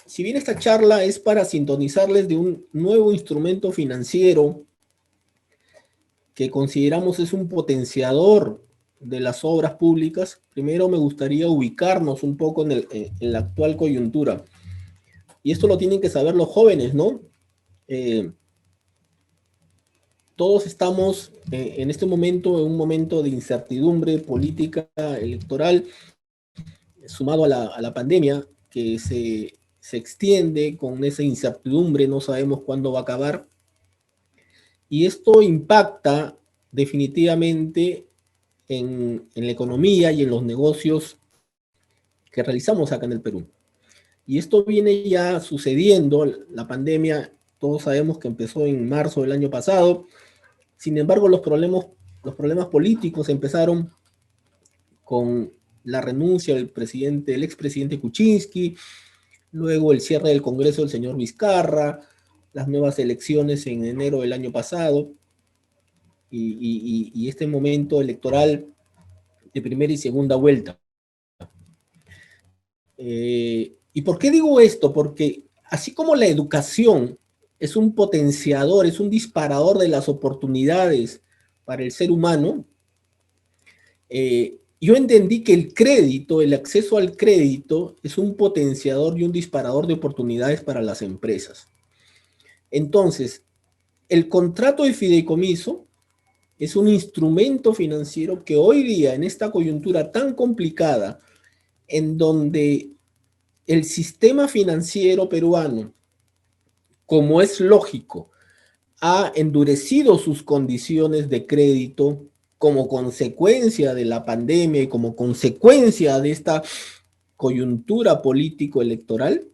si bien esta charla es para sintonizarles de un nuevo instrumento financiero que consideramos es un potenciador de las obras públicas, primero me gustaría ubicarnos un poco en la actual coyuntura. Y esto lo tienen que saber los jóvenes, ¿no? Eh, todos estamos en este momento en un momento de incertidumbre política, electoral, sumado a la pandemia que se extiende con esa incertidumbre, no sabemos cuándo va a acabar. Y esto impacta definitivamente en la economía y en los negocios que realizamos acá en el Perú. Y esto viene ya sucediendo, la pandemia, todos sabemos que empezó en marzo del año pasado. Sin embargo, los problemas políticos empezaron con la renuncia del expresidente Kuczynski, luego el cierre del Congreso del señor Vizcarra, las nuevas elecciones en enero del año pasado, y este momento electoral de primera y segunda vuelta. ¿Y por qué digo esto? Porque así como la educación es un potenciador, es un disparador de las oportunidades para el ser humano, yo entendí que el crédito, el acceso al crédito, es un potenciador y un disparador de oportunidades para las empresas. Entonces, el contrato de fideicomiso es un instrumento financiero que hoy día, en esta coyuntura tan complicada, en donde el sistema financiero peruano, como es lógico, ha endurecido sus condiciones de crédito como consecuencia de la pandemia y como consecuencia de esta coyuntura político-electoral,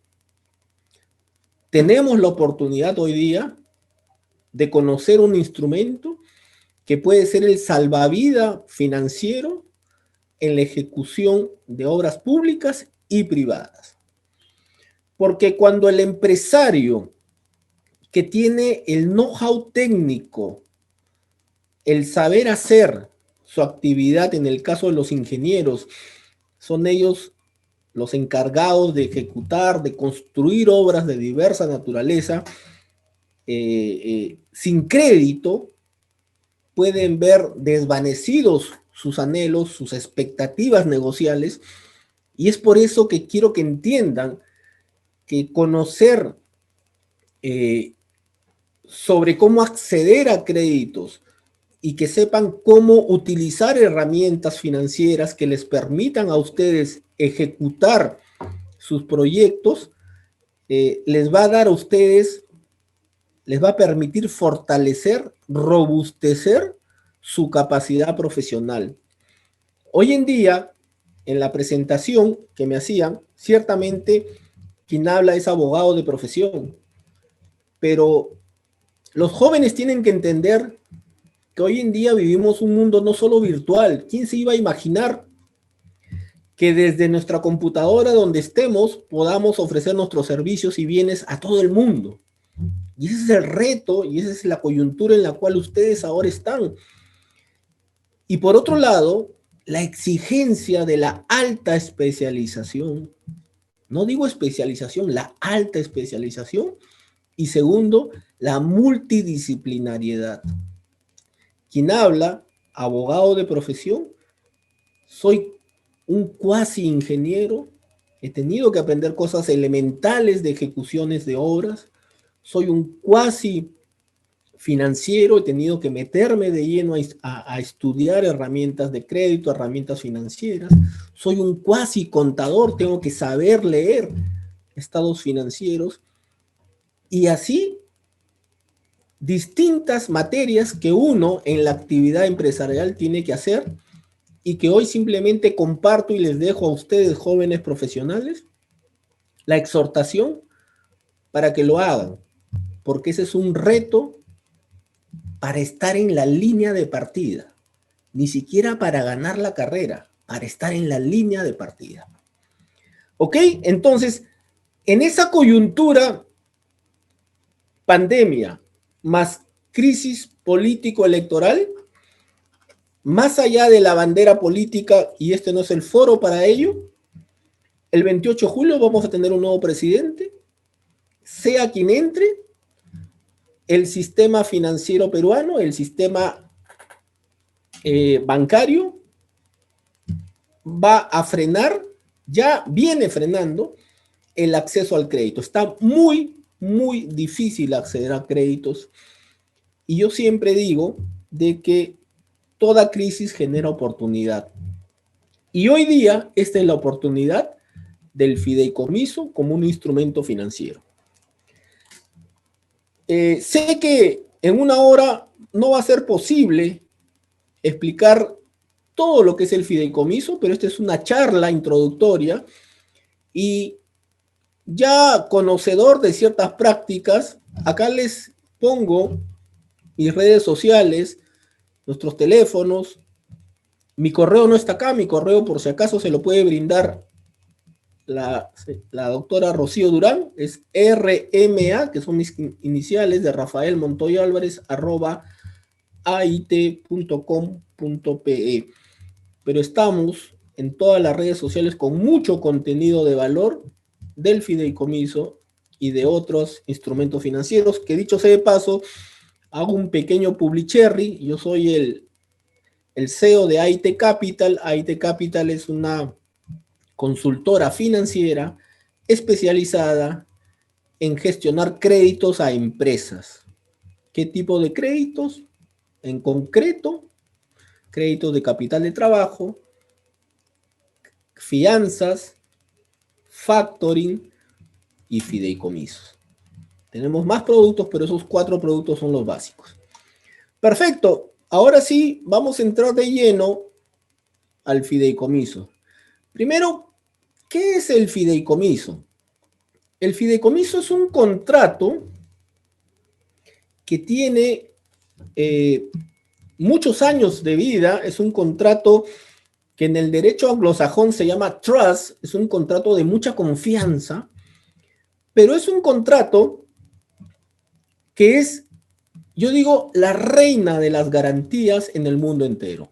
tenemos la oportunidad hoy día de conocer un instrumento que puede ser el salvavidas financiero en la ejecución de obras públicas y privadas. Porque cuando el empresario que tiene el know-how técnico, el saber hacer su actividad, en el caso de los ingenieros, son ellos los encargados de ejecutar, de construir obras de diversa naturaleza, sin crédito, pueden ver desvanecidos sus anhelos, sus expectativas negociales, y es por eso que quiero que entiendan que conocer sobre cómo acceder a créditos y que sepan cómo utilizar herramientas financieras que les permitan a ustedes ejecutar sus proyectos, les va a dar a ustedes, les va a permitir fortalecer, robustecer su capacidad profesional. Hoy en día, en la presentación que me hacían, ciertamente quien habla es abogado de profesión, pero los jóvenes tienen que entender que hoy en día vivimos un mundo no solo virtual. ¿Quién se iba a imaginar que desde nuestra computadora donde estemos podamos ofrecer nuestros servicios y bienes a todo el mundo? Y ese es el reto y esa es la coyuntura en la cual ustedes ahora están. Y por otro lado, la exigencia de la alta especialización. No digo especialización, la alta especialización. Y segundo, la multidisciplinariedad. Quien habla, abogado de profesión, soy un cuasi ingeniero, he tenido que aprender cosas elementales de ejecuciones de obras, soy un cuasi financiero, he tenido que meterme de lleno a estudiar herramientas de crédito, herramientas financieras, soy un cuasi contador, tengo que saber leer estados financieros, y así distintas materias que uno en la actividad empresarial tiene que hacer y que hoy simplemente comparto y les dejo a ustedes, jóvenes profesionales, la exhortación para que lo hagan, porque ese es un reto para estar en la línea de partida, ni siquiera para ganar la carrera, para estar en la línea de partida. ¿Ok? Entonces, en esa coyuntura, pandemia más crisis político-electoral, más allá de la bandera política, y este no es el foro para ello, el 28 de julio vamos a tener un nuevo presidente, sea quien entre, el sistema financiero peruano, el sistema bancario, va a frenar, ya viene frenando el acceso al crédito. Está muy, muy difícil acceder a créditos. Y yo siempre digo de que toda crisis genera oportunidad. Y hoy día esta es la oportunidad del fideicomiso como un instrumento financiero. Sé que en una hora no va a ser posible explicar todo lo que es el fideicomiso, pero esta es una charla introductoria y ya conocedor de ciertas prácticas, acá les pongo mis redes sociales, nuestros teléfonos. Mi correo no está acá, mi correo por si acaso se lo puede brindar la doctora Rocío Durán, es RMA, que son mis iniciales de Rafael Montoya Álvarez, @ait.com.pe. Pero estamos en todas las redes sociales con mucho contenido de valor del fideicomiso y de otros instrumentos financieros, que dicho sea de paso, hago un pequeño publicherry. Yo soy el CEO de AIT Capital. AIT Capital es una consultora financiera especializada en gestionar créditos a empresas. ¿Qué tipo de créditos? En concreto, créditos de capital de trabajo, fianzas, factoring y fideicomisos. Tenemos más productos, pero esos 4 productos son los básicos. Perfecto. Ahora sí, vamos a entrar de lleno al fideicomiso. Primero, ¿qué es el fideicomiso? El fideicomiso es un contrato que tiene muchos años de vida. Es un contrato que en el derecho anglosajón se llama trust, es un contrato de mucha confianza, pero es un contrato que es, yo digo, la reina de las garantías en el mundo entero.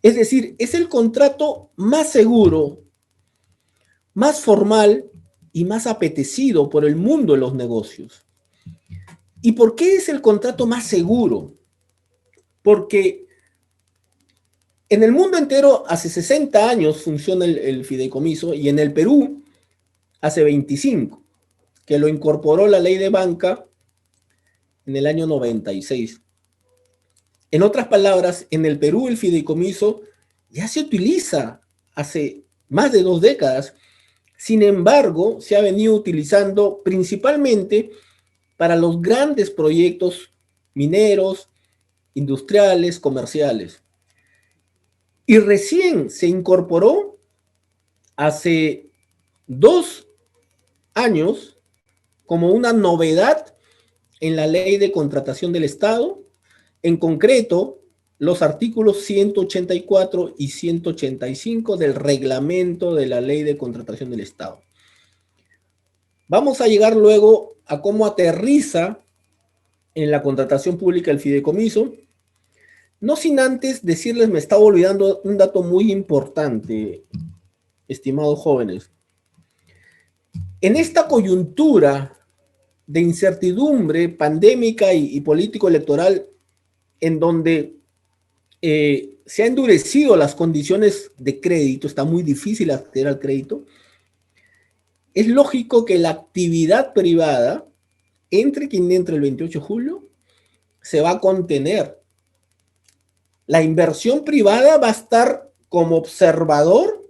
Es decir, es el contrato más seguro, más formal y más apetecido por el mundo de los negocios. ¿Y por qué es el contrato más seguro? Porque en el mundo entero hace 60 años funciona el fideicomiso y en el Perú hace 25, que lo incorporó la ley de banca en el año 96. En otras palabras, en el Perú el fideicomiso ya se utiliza hace más de 2 décadas. Sin embargo, se ha venido utilizando principalmente para los grandes proyectos mineros, industriales, comerciales. Y recién se incorporó hace 2 años como una novedad en la ley de contratación del Estado, en concreto los artículos 184 y 185 del reglamento de la ley de contratación del Estado. Vamos a llegar luego a cómo aterriza en la contratación pública el fideicomiso, no sin antes decirles, me estaba olvidando un dato muy importante, estimados jóvenes. En esta coyuntura de incertidumbre pandémica y político-electoral, en donde se han endurecido las condiciones de crédito, está muy difícil acceder al crédito, es lógico que la actividad privada, entre quien entre el 28 de julio, se va a contener. La inversión privada va a estar como observador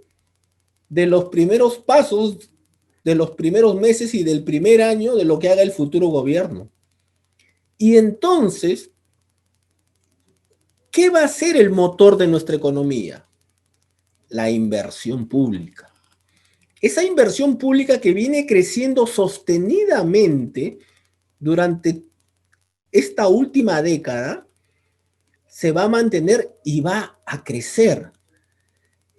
de los primeros pasos, de los primeros meses y del primer año de lo que haga el futuro gobierno. Y entonces, ¿qué va a ser el motor de nuestra economía? La inversión pública. Esa inversión pública que viene creciendo sostenidamente durante esta última década, se va a mantener y va a crecer.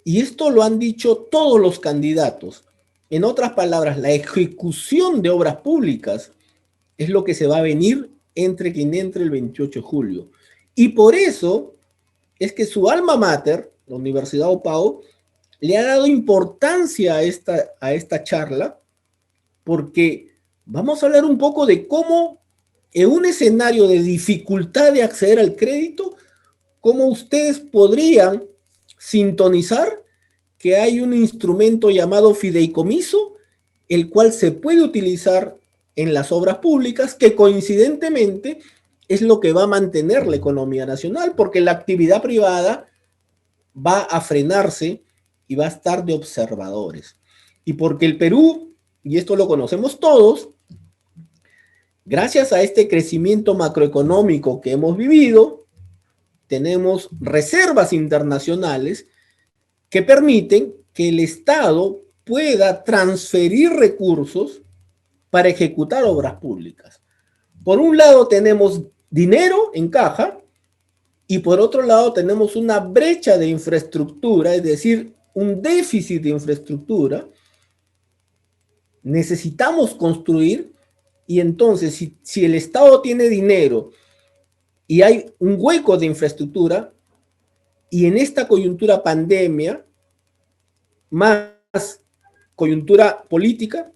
Y esto lo han dicho todos los candidatos. En otras palabras, la ejecución de obras públicas es lo que se va a venir entre quien entre el 28 de julio. Y por eso es que su alma mater, la Universidad Opao, le ha dado importancia a esta charla, porque Vamos a hablar un poco de cómo, en un escenario de dificultad de acceder al crédito, cómo ustedes podrían sintonizar que hay un instrumento llamado fideicomiso, el cual se puede utilizar en las obras públicas, que coincidentemente es lo que va a mantener la economía nacional, porque la actividad privada va a frenarse y va a estar de observadores. Y porque el Perú, y esto lo conocemos todos, gracias a este crecimiento macroeconómico que hemos vivido, tenemos reservas internacionales que permiten que el Estado pueda transferir recursos para ejecutar obras públicas. Por un lado tenemos dinero en caja y por otro lado tenemos una brecha de infraestructura, es decir, un déficit de infraestructura. Necesitamos construir y entonces si el Estado tiene dinero y hay un hueco de infraestructura y en esta coyuntura pandemia, más coyuntura política,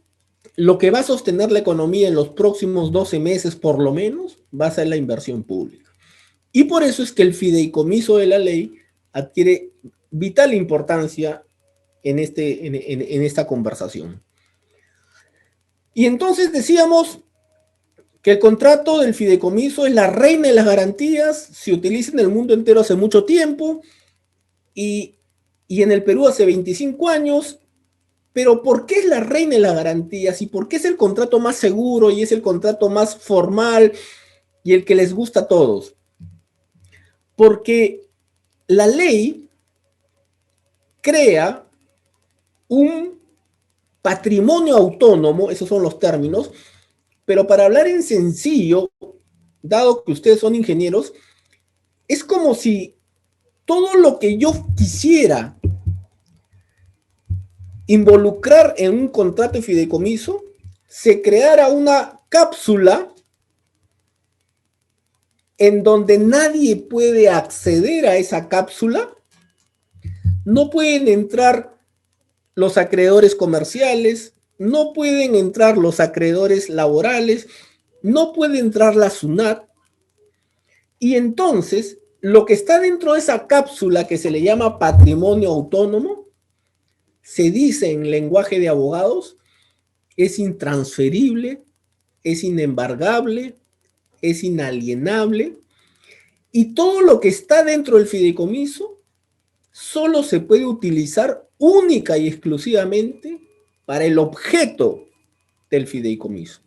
lo que va a sostener la economía en los próximos 12 meses por lo menos va a ser la inversión pública. Y por eso es que el fideicomiso de la ley adquiere vital importancia en esta conversación. Y entonces decíamos que el contrato del fideicomiso es la reina de las garantías, se utiliza en el mundo entero hace mucho tiempo y en el Perú hace 25 años. Pero ¿por qué es la reina de las garantías y por qué es el contrato más seguro y es el contrato más formal y el que les gusta a todos? Porque la ley crea un patrimonio autónomo, esos son los términos, pero para hablar en sencillo, dado que ustedes son ingenieros, es como si todo lo que yo quisiera involucrar en un contrato de fideicomiso, se creara una cápsula en donde nadie puede acceder a esa cápsula. No pueden entrar los acreedores comerciales, no pueden entrar los acreedores laborales, no puede entrar la SUNAT. Y entonces, lo que está dentro de esa cápsula que se le llama patrimonio autónomo, se dice en lenguaje de abogados, es intransferible, es inembargable, es inalienable, y todo lo que está dentro del fideicomiso solo se puede utilizar única y exclusivamente para el objeto del fideicomiso.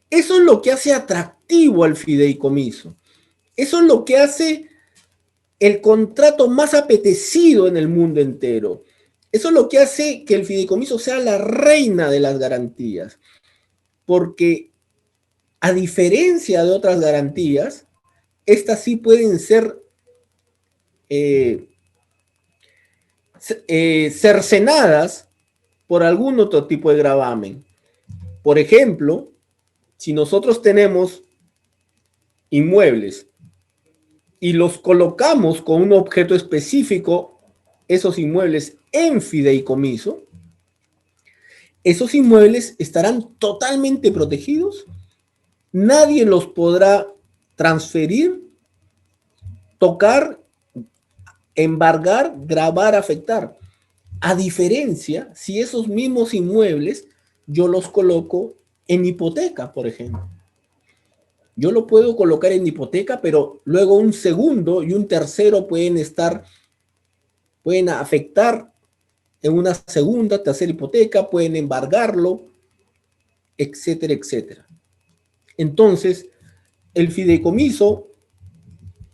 Eso es lo que hace atractivo al fideicomiso. Eso es lo que hace el contrato más apetecido en el mundo entero. Eso es lo que hace que el fideicomiso sea la reina de las garantías. Porque a diferencia de otras garantías, estas sí pueden ser cercenadas por algún otro tipo de gravamen. Por ejemplo, si nosotros tenemos inmuebles y los colocamos con un objeto específico, esos inmuebles en fideicomiso, esos inmuebles estarán totalmente protegidos, nadie los podrá transferir, tocar, embargar, gravar, afectar. A diferencia, si esos mismos inmuebles yo los coloco en hipoteca, por ejemplo. Yo lo puedo colocar en hipoteca, pero luego un segundo y un tercero pueden afectar en una segunda, tercera hipoteca, pueden embargarlo, etcétera, etcétera. Entonces, el fideicomiso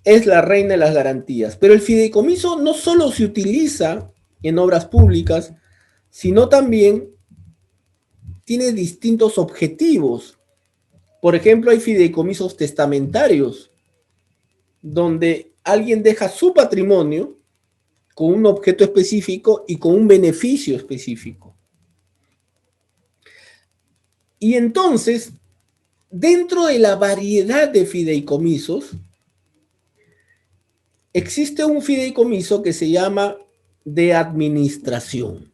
es la reina de las garantías, pero el fideicomiso no solo se utiliza en obras públicas, sino también tiene distintos objetivos. Por ejemplo, hay fideicomisos testamentarios, donde alguien deja su patrimonio con un objeto específico y con un beneficio específico. Y entonces, dentro de la variedad de fideicomisos, existe un fideicomiso que se llama de administración.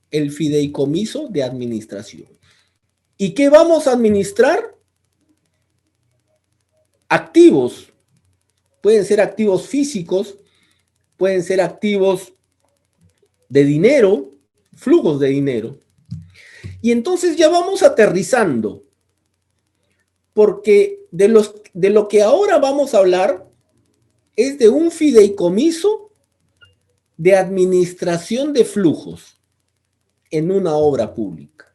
El fideicomiso de administración. ¿Y qué vamos a administrar? Activos. Pueden ser activos físicos, pueden ser activos de dinero, flujos de dinero. Y entonces ya vamos aterrizando, porque de lo que ahora vamos a hablar es de un fideicomiso de administración de flujos en una obra pública.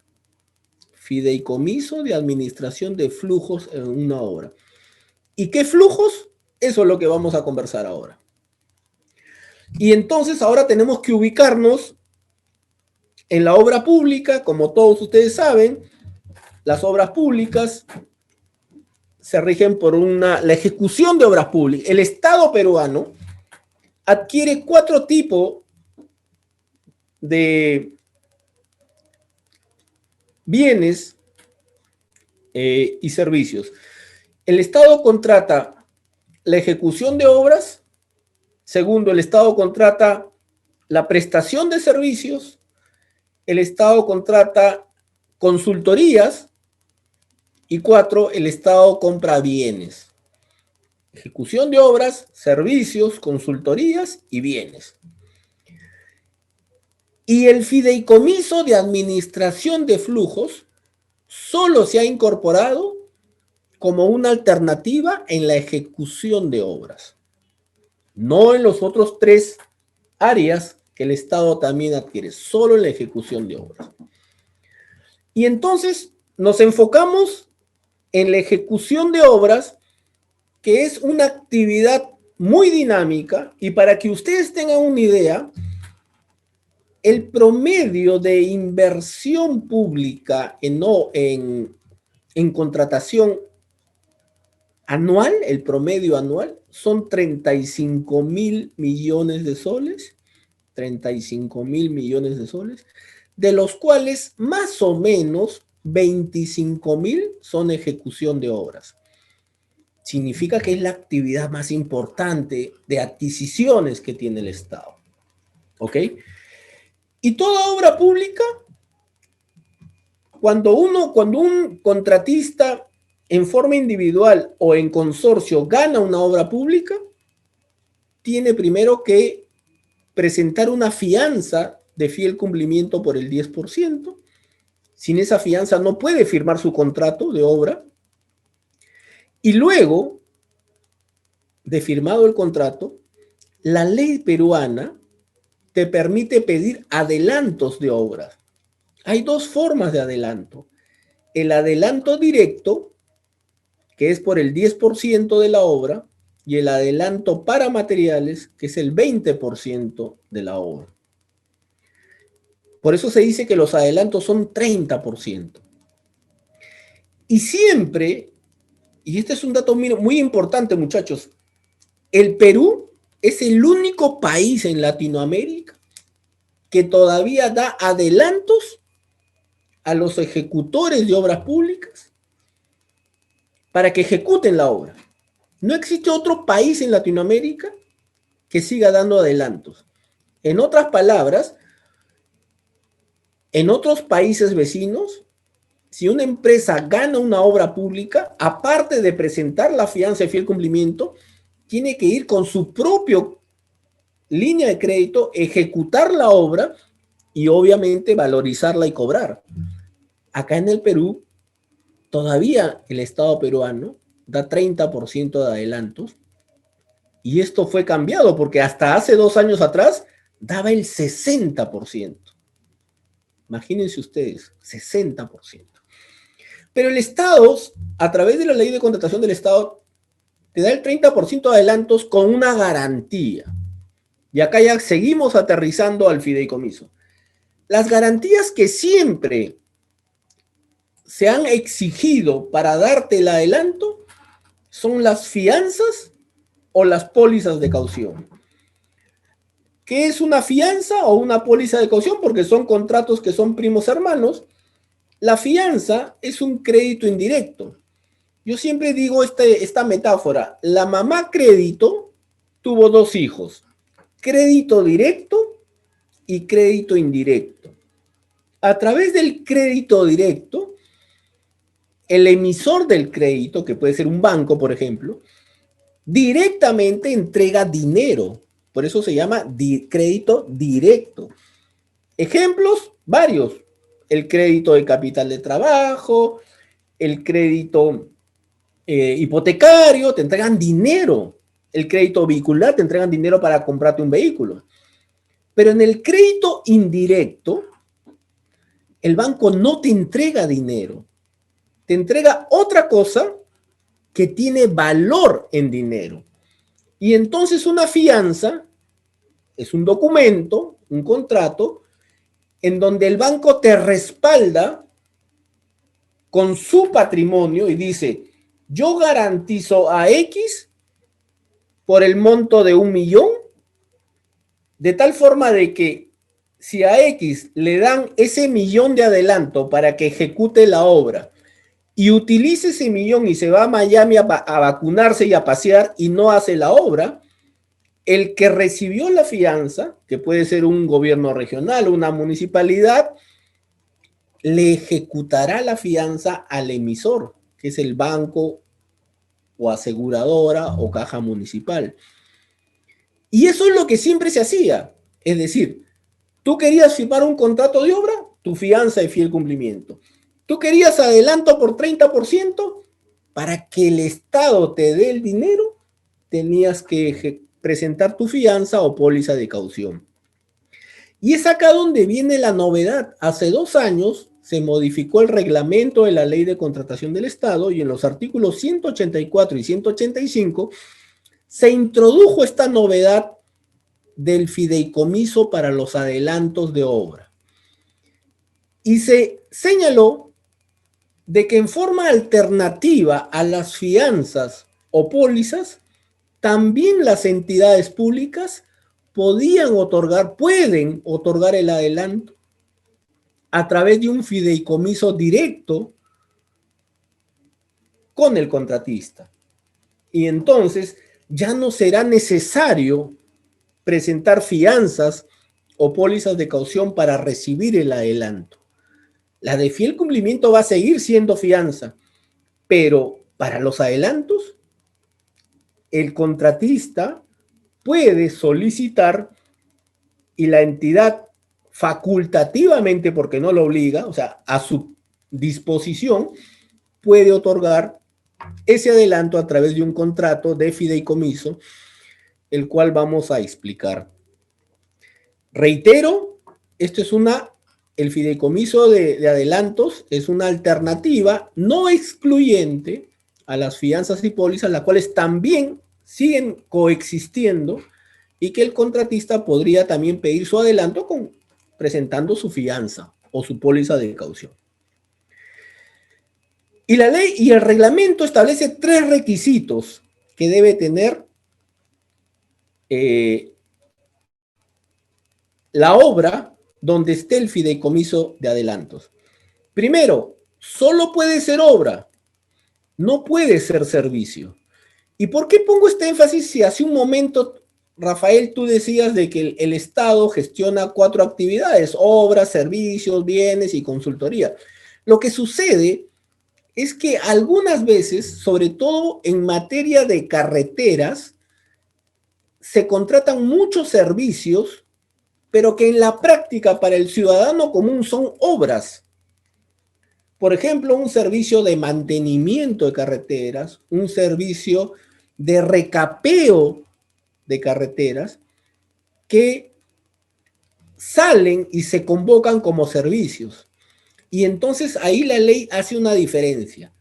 Fideicomiso de administración de flujos en una obra. ¿Y qué flujos? Eso es lo que vamos a conversar ahora. Y entonces ahora tenemos que ubicarnos en la obra pública. Como todos ustedes saben, las obras públicas se rigen por la ejecución de obras públicas. El Estado peruano adquiere 4 tipos de bienes y servicios. El Estado contrata la ejecución de obras. Segundo, el Estado contrata la prestación de servicios. El Estado contrata consultorías. Y 4, el Estado compra bienes. Ejecución de obras, servicios, consultorías y bienes. Y el fideicomiso de administración de flujos solo se ha incorporado como una alternativa en la ejecución de obras, no en los otros 3 áreas que el Estado también adquiere, solo en la ejecución de obras. Y entonces nos enfocamos en la ejecución de obras, que es una actividad muy dinámica, y para que ustedes tengan una idea, el promedio de inversión pública en contratación anual, el promedio anual, son 35.000 millones de soles, 35.000 millones de soles, de los cuales más o menos 25.000 son ejecución de obras. Significa que es la actividad más importante de adquisiciones que tiene el Estado. ¿Ok? Y toda obra pública, cuando un contratista en forma individual o en consorcio gana una obra pública, tiene primero que presentar una fianza de fiel cumplimiento por el 10%. Sin esa fianza no puede firmar su contrato de obra. Y luego de firmado el contrato, la ley peruana te permite pedir adelantos de obras. Hay 2 formas de adelanto. El adelanto directo, que es por el 10% de la obra, y el adelanto para materiales, que es el 20% de la obra. Por eso se dice que los adelantos son 30%. Y siempre, y este es un dato muy importante, muchachos, el Perú es el único país en Latinoamérica que todavía da adelantos a los ejecutores de obras públicas para que ejecuten la obra. No existe otro país en Latinoamérica que siga dando adelantos. En otras palabras, en otros países vecinos, si una empresa gana una obra pública, aparte de presentar la fianza de fiel cumplimiento, tiene que ir con su propio línea de crédito, ejecutar la obra y obviamente valorizarla y cobrar. Acá en el Perú, todavía el Estado peruano da 30% de adelantos, y esto fue cambiado porque hasta hace 2 años atrás daba el 60%. Imagínense ustedes, 60%. Pero el Estado, a través de la ley de contratación del Estado, te da el 30% de adelantos con una garantía. Y acá ya seguimos aterrizando al fideicomiso. Las garantías que siempre se han exigido para darte el adelanto son las fianzas o las pólizas de caución. ¿Qué es una fianza o una póliza de caución? Porque son contratos que son primos hermanos. La fianza es un crédito indirecto. Yo siempre digo esta metáfora. La mamá crédito tuvo 2 hijos. Crédito directo y crédito indirecto. A través del crédito directo, el emisor del crédito, que puede ser un banco, por ejemplo, directamente entrega dinero. Por eso se llama crédito directo. Ejemplos, varios. El crédito de capital de trabajo, el crédito hipotecario, te entregan dinero. El crédito vehicular, te entregan dinero para comprarte un vehículo. Pero en el crédito indirecto, el banco no te entrega dinero. Te entrega otra cosa que tiene valor en dinero. Y entonces una fianza es un documento, un contrato, en donde el banco te respalda con su patrimonio y dice, yo garantizo a X por el monto de 1.000.000, de tal forma de que si a X le dan ese 1.000.000 de adelanto para que ejecute la obra y utilice ese 1.000.000 y se va a Miami a vacunarse y a pasear y no hace la obra, el que recibió la fianza, que puede ser un gobierno regional, una municipalidad, le ejecutará la fianza al emisor, que es el banco o aseguradora o caja municipal. Y eso es lo que siempre se hacía. Es decir, tú querías firmar un contrato de obra, tu fianza de fiel cumplimiento. Tú querías adelanto por 30%, para que el Estado te dé el dinero, tenías que presentar tu fianza o póliza de caución. Y es acá donde viene la novedad. Hace 2 años se modificó el reglamento de la Ley de Contratación del Estado y en los artículos 184 y 185 se introdujo esta novedad del fideicomiso para los adelantos de obra. Y se señaló de que en forma alternativa a las fianzas o pólizas, también las entidades públicas pueden otorgar el adelanto a través de un fideicomiso directo con el contratista. Y entonces ya no será necesario presentar fianzas o pólizas de caución para recibir el adelanto. La de fiel cumplimiento va a seguir siendo fianza, pero para los adelantos, el contratista puede solicitar y la entidad facultativamente, porque no lo obliga, o sea, a su disposición, puede otorgar ese adelanto a través de un contrato de fideicomiso, el cual vamos a explicar. Reitero, esto es el fideicomiso de adelantos es una alternativa no excluyente a las fianzas y pólizas, las cuales también siguen coexistiendo y que el contratista podría también pedir su adelanto presentando su fianza o su póliza de caución. Y la ley y el reglamento establece 3 requisitos que debe tener la obra donde esté el fideicomiso de adelantos. Primero, solo puede ser obra, no puede ser servicio. ¿Y por qué pongo este énfasis si hace un momento, Rafael, tú decías de que el Estado gestiona 4 actividades: obras, servicios, bienes y consultoría? Lo que sucede es que algunas veces, sobre todo en materia de carreteras, se contratan muchos servicios, pero que en la práctica para el ciudadano común son obras. Por ejemplo, un servicio de mantenimiento de carreteras, un servicio de recapeo de carreteras, que salen y se convocan como servicios. Y entonces ahí la ley hace una diferencia.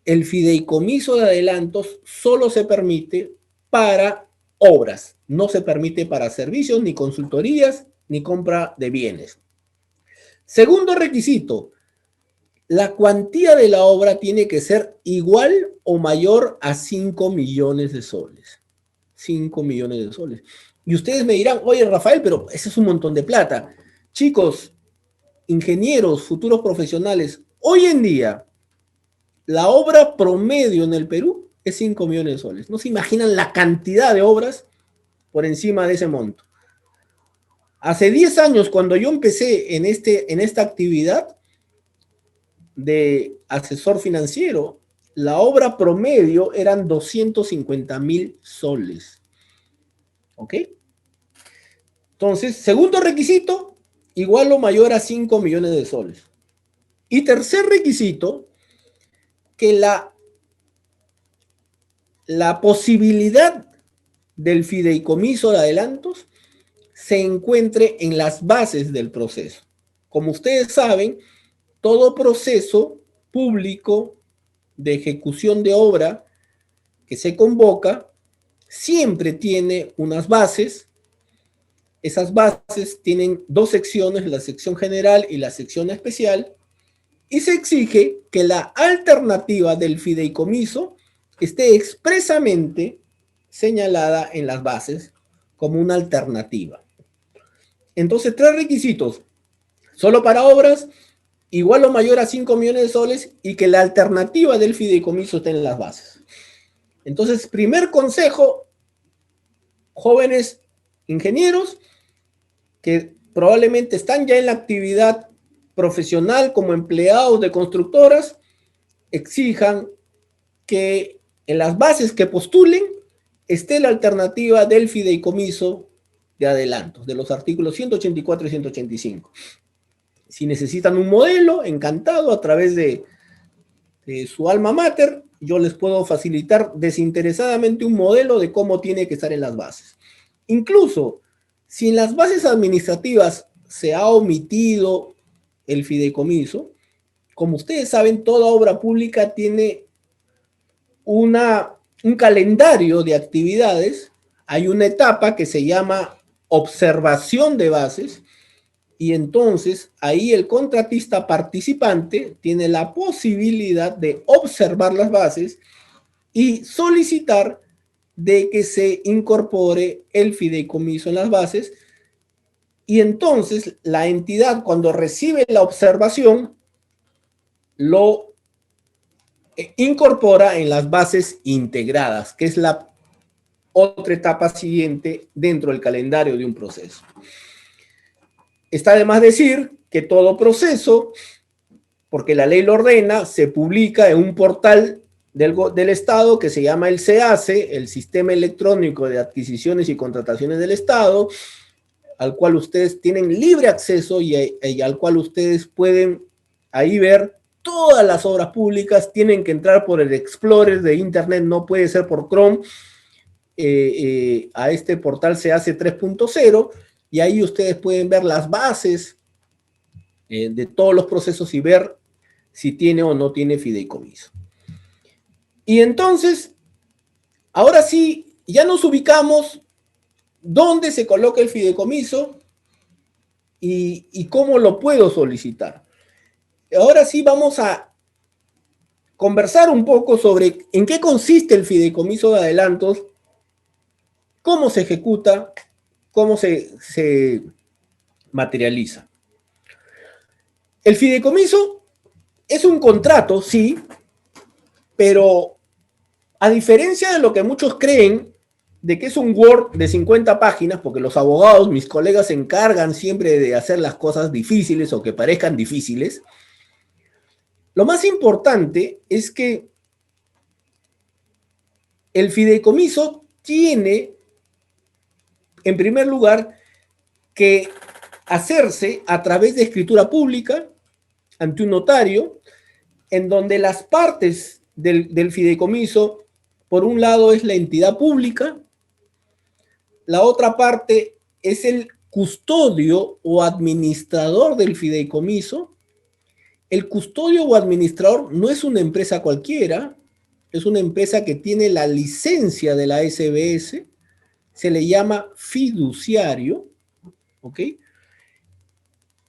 El fideicomiso de adelantos solo se permite para obras, no se permite para servicios, ni consultorías, ni compra de bienes. Segundo requisito, la cuantía de la obra tiene que ser igual o mayor a 5 millones de soles. 5 millones de soles. Y ustedes me dirán, oye, Rafael, pero ese es un montón de plata. Chicos, ingenieros, futuros profesionales, hoy en día, la obra promedio en el Perú es 5 millones de soles. No se imaginan la cantidad de obras por encima de ese monto. Hace 10 años, cuando yo empecé en esta actividad, de asesor financiero, la obra promedio eran 250.000 soles. ¿Ok? Entonces, segundo requisito, igual o mayor a 5 millones de soles. Y tercer requisito, que la posibilidad del fideicomiso de adelantos se encuentre en las bases del proceso. Como ustedes saben, todo proceso público de ejecución de obra que se convoca siempre tiene unas bases. Esas bases tienen dos secciones, la sección general y la sección especial, y se exige que la alternativa del fideicomiso esté expresamente señalada en las bases como una alternativa. Entonces, tres requisitos: solo para obras, igual o mayor a 5 millones de soles, y que la alternativa del fideicomiso esté en las bases. Entonces, primer consejo, jóvenes ingenieros que probablemente están ya en la actividad profesional como empleados de constructoras, exijan que en las bases que postulen esté la alternativa del fideicomiso de adelantos, de los artículos 184 y 185. Si necesitan un modelo, encantado, a través de su alma mater, yo les puedo facilitar desinteresadamente un modelo de cómo tiene que estar en las bases. Incluso, si en las bases administrativas se ha omitido el fideicomiso, como ustedes saben, toda obra pública tiene un calendario de actividades. Hay una etapa que se llama observación de bases, y entonces ahí el contratista participante tiene la posibilidad de observar las bases y solicitar de que se incorpore el fideicomiso en las bases, y entonces la entidad, cuando recibe la observación, lo incorpora en las bases integradas, que es la otra etapa siguiente dentro del calendario de un proceso. Está de más decir que todo proceso, porque la ley lo ordena, se publica en un portal del Estado que se llama el SEACE, el Sistema Electrónico de Adquisiciones y Contrataciones del Estado, al cual ustedes tienen libre acceso y al cual ustedes pueden ahí ver todas las obras públicas. Tienen que entrar por el Explorer de Internet, no puede ser por Chrome. A este portal SEACE 3.0, y ahí ustedes pueden ver las bases de todos los procesos y ver si tiene o no tiene fideicomiso. Y entonces, ahora sí, ya nos ubicamos dónde se coloca el fideicomiso y cómo lo puedo solicitar. Ahora sí vamos a conversar un poco sobre en qué consiste el fideicomiso de adelantos, cómo se ejecuta, cómo se materializa. El fideicomiso es un contrato, sí, pero a diferencia de lo que muchos creen, de que es un Word de 50 páginas, porque los abogados, mis colegas, se encargan siempre de hacer las cosas difíciles o que parezcan difíciles, lo más importante es que el fideicomiso tiene, en primer lugar, que hacerse a través de escritura pública ante un notario, en donde las partes del fideicomiso, por un lado es la entidad pública, la otra parte es el custodio o administrador del fideicomiso. El custodio o administrador no es una empresa cualquiera, es una empresa que tiene la licencia de la SBS, se le llama fiduciario, ¿ok?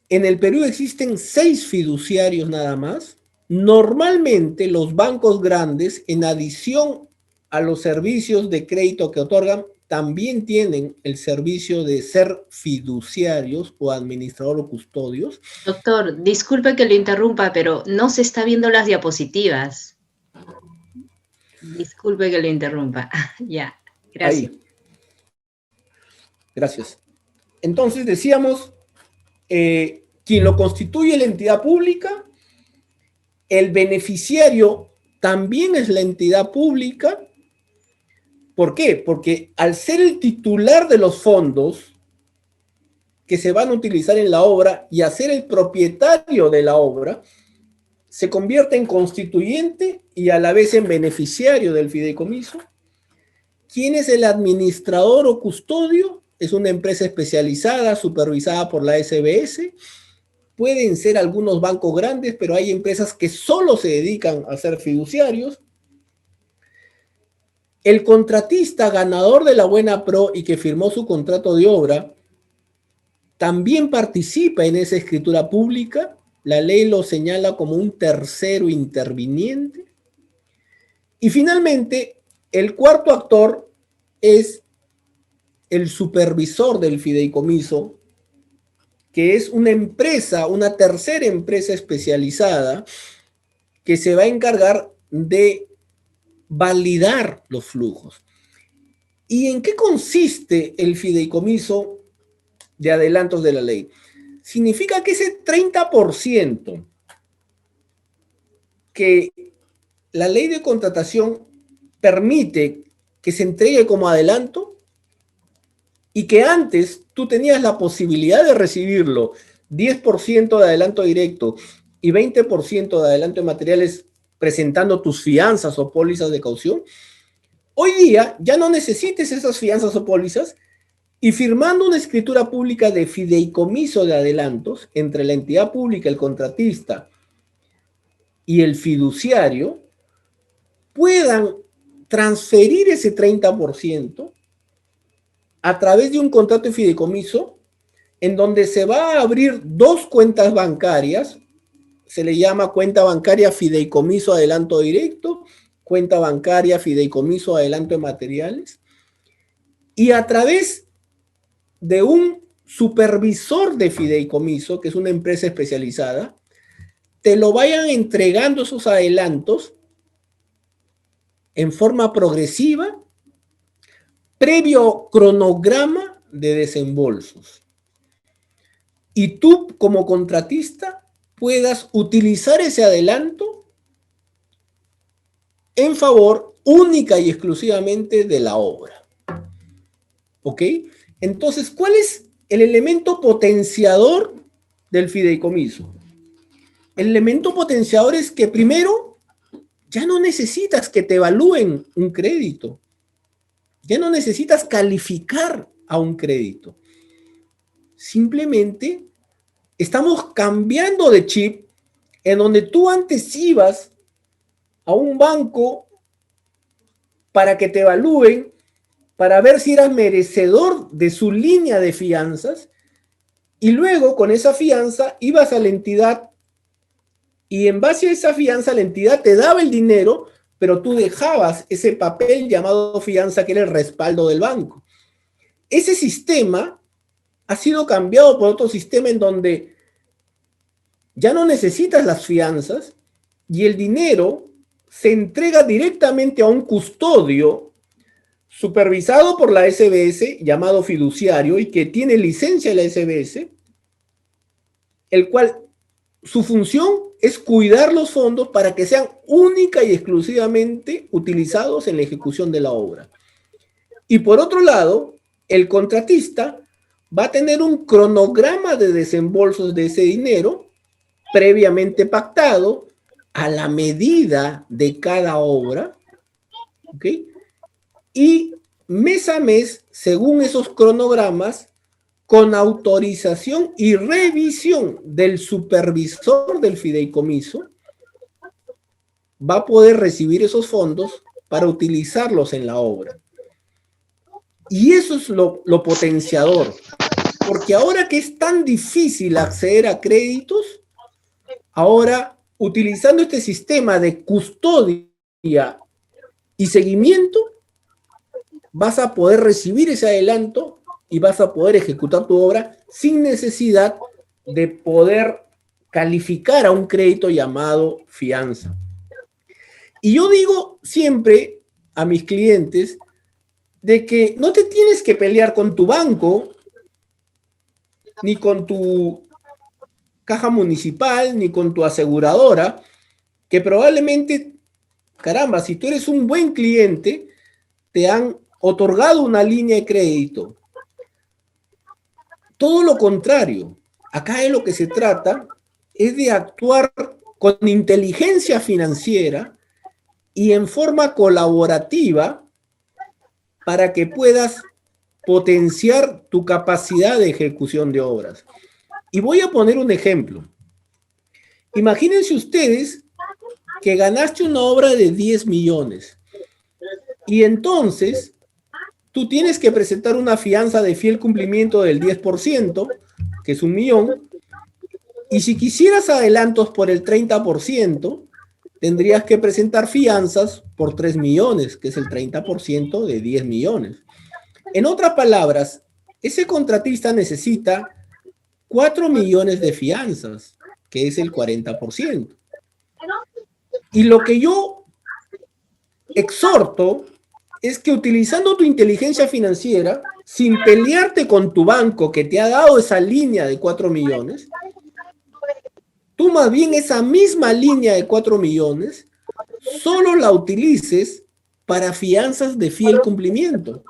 En el Perú existen 6 fiduciarios nada más. Normalmente los bancos grandes, en adición a los servicios de crédito que otorgan, también tienen el servicio de ser fiduciarios o administrador o custodios. Doctor, disculpe que lo interrumpa, pero no se está viendo las diapositivas. Disculpe que lo interrumpa. Ya, gracias. Ahí. Gracias. Entonces decíamos, quien lo constituye la entidad pública, El beneficiario también es la entidad pública. ¿Por qué? Porque al ser el titular de los fondos que se van a utilizar en la obra y a ser el propietario de la obra, se convierte en constituyente y a la vez en beneficiario del fideicomiso. ¿Quién es el administrador o custodio? Es una empresa especializada, supervisada por la SBS. Pueden ser algunos bancos grandes, pero hay empresas que solo se dedican a ser fiduciarios. El contratista ganador de la Buena Pro y que firmó su contrato de obra también participa en esa escritura pública. La ley lo señala como un tercero interviniente. Y finalmente, el cuarto actor es el supervisor del fideicomiso, que es una empresa, una tercera empresa especializada que se va a encargar de validar los flujos. ¿Y en qué consiste el fideicomiso de adelantos de la ley? Significa que ese 30% que la ley de contratación permite que se entregue como adelanto y que antes tú tenías la posibilidad de recibirlo 10% de adelanto directo y 20% de adelanto de materiales presentando tus fianzas o pólizas de caución, hoy día ya no necesites esas fianzas o pólizas y firmando una escritura pública de fideicomiso de adelantos entre la entidad pública, el contratista y el fiduciario, puedan transferir ese 30% a través de un contrato de fideicomiso en donde se va a abrir dos cuentas bancarias. Se le llama cuenta bancaria fideicomiso adelanto directo, cuenta bancaria fideicomiso adelanto de materiales, y a través de un supervisor de fideicomiso, que es una empresa especializada, te lo vayan entregando esos adelantos en forma progresiva, previo cronograma de desembolsos. Y tú, como contratista, puedas utilizar ese adelanto en favor única y exclusivamente de la obra. ¿Ok? Entonces, ¿cuál es el elemento potenciador del fideicomiso? El elemento potenciador es que primero, ya no necesitas que te evalúen un crédito. Ya no necesitas calificar a un crédito. Simplemente estamos cambiando de chip en donde tú antes ibas a un banco para que te evalúen, para ver si eras merecedor de su línea de fianzas, y luego con esa fianza ibas a la entidad y en base a esa fianza la entidad te daba el dinero, pero tú dejabas ese papel llamado fianza que era el respaldo del banco. Ese sistema ha sido cambiado por otro sistema en donde ya no necesitas las fianzas y el dinero se entrega directamente a un custodio supervisado por la SBS, llamado fiduciario, y que tiene licencia de la SBS, el cual su función es cuidar los fondos para que sean única y exclusivamente utilizados en la ejecución de la obra. Y por otro lado, el contratista va a tener un cronograma de desembolsos de ese dinero previamente pactado a la medida de cada obra, ¿ok? Y mes a mes, según esos cronogramas, con autorización y revisión del supervisor del fideicomiso, va a poder recibir esos fondos para utilizarlos en la obra. Y eso es lo potenciador, porque ahora que es tan difícil acceder a créditos, ahora utilizando este sistema de custodia y seguimiento, vas a poder recibir ese adelanto y vas a poder ejecutar tu obra sin necesidad de poder calificar a un crédito llamado fianza. Y yo digo siempre a mis clientes de que no te tienes que pelear con tu banco, ni con tu caja municipal, ni con tu aseguradora, que probablemente, caramba, si tú eres un buen cliente, te han otorgado una línea de crédito. Todo lo contrario, acá de lo que se trata es de actuar con inteligencia financiera y en forma colaborativa para que puedas potenciar tu capacidad de ejecución de obras. Y voy a poner un ejemplo. Imagínense ustedes que ganaste una obra de 10 millones y entonces tú tienes que presentar una fianza de fiel cumplimiento del 10%, que es 1.000.000, y si quisieras adelantos por el 30%, tendrías que presentar fianzas por 3 millones, que es el 30% de 10 millones. En otras palabras, ese contratista necesita 4 millones de fianzas, que es el 40%. Y lo que yo exhorto es que utilizando tu inteligencia financiera, sin pelearte con tu banco que te ha dado esa línea de 4 millones, tú más bien esa misma línea de 4 millones solo la utilices para fianzas de fiel cumplimiento.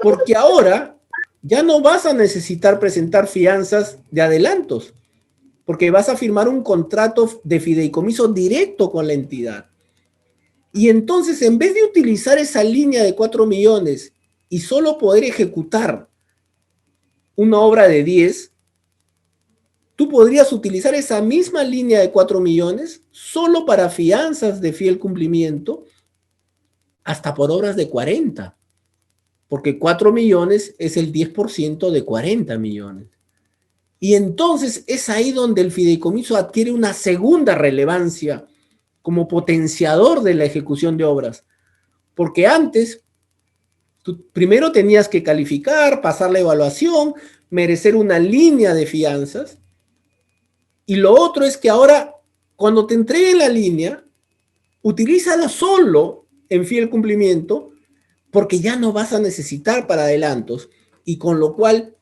Porque ahora ya no vas a necesitar presentar fianzas de adelantos, porque vas a firmar un contrato de fideicomiso directo con la entidad. Y entonces, en vez de utilizar esa línea de 4 millones y solo poder ejecutar una obra de 10, tú podrías utilizar esa misma línea de 4 millones solo para fianzas de fiel cumplimiento, hasta por obras de 40, porque 4 millones es el 10% de 40 millones. Y entonces es ahí donde el fideicomiso adquiere una segunda relevancia como potenciador de la ejecución de obras. Porque antes, tú primero tenías que calificar, pasar la evaluación, merecer una línea de fianzas. Y lo otro es que ahora, cuando te entreguen la línea, utilízala solo en fiel cumplimiento, porque ya no vas a necesitar para adelantos. Y con lo cual,